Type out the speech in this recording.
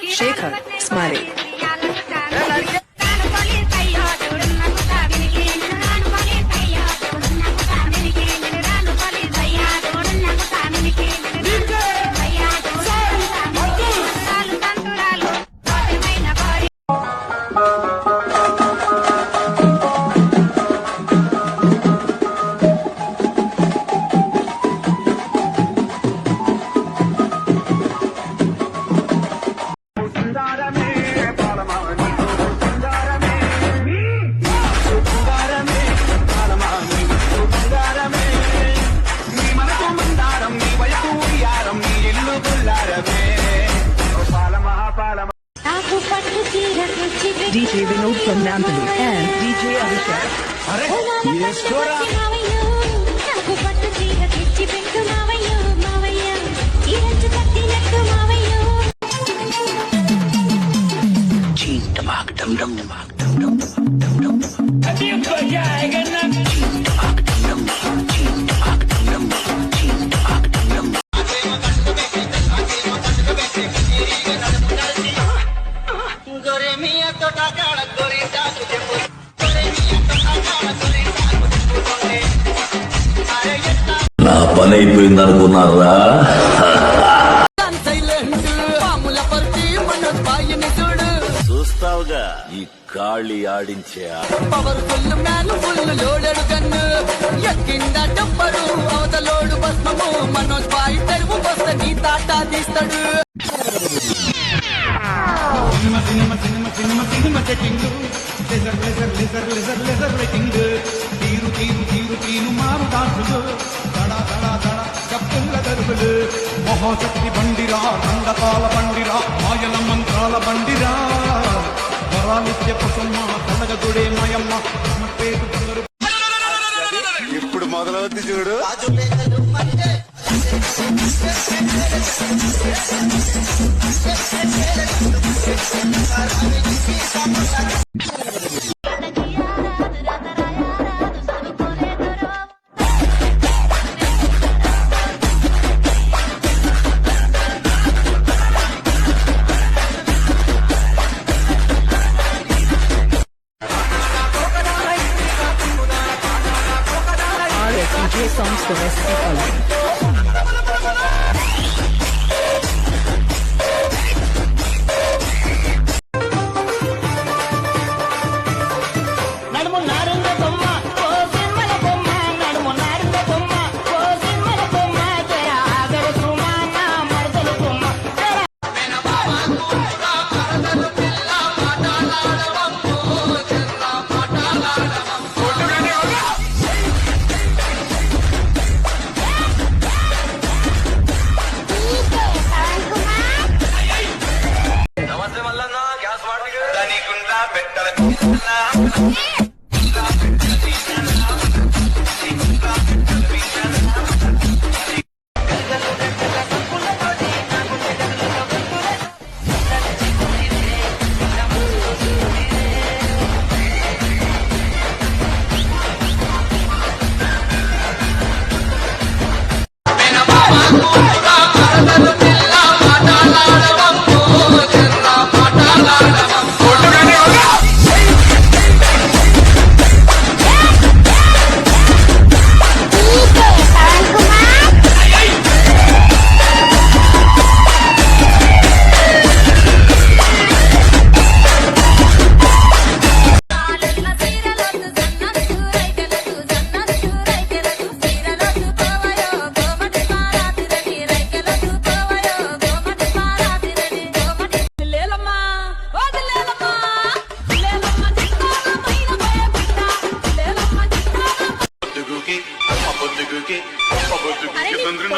Shekhar Smiley. DJ Vinod from Nampally and DJ Abhishek. Yes, Cora. నా పని అయిపోయింది అనుకున్నారా? చూస్తావుగా ఈ కాళీ ఆడించే powerful man full loaded gun ఎక్కింద టప్పరు అవతలోడు భస్మము మనోజ్ బాయ్ తెరువు వస్తే నీ తాట తీస్తాడు సినిమా సెట్టింగ్ లెజర్ రేటింగ్ తీరు మారు డాన్సులు దడా కప్పుల దరువులు మహాశక్తి బండిరా రంగతాల బండిరా మాయల మంత్రాల బండిరా వరాలిత్య కుసమ్మ కనగదుడే మాయమ్మ పేరు ఇప్పుడు మొదలవుద్ది చూడు. DJ songs for recipe following. చంద్రుని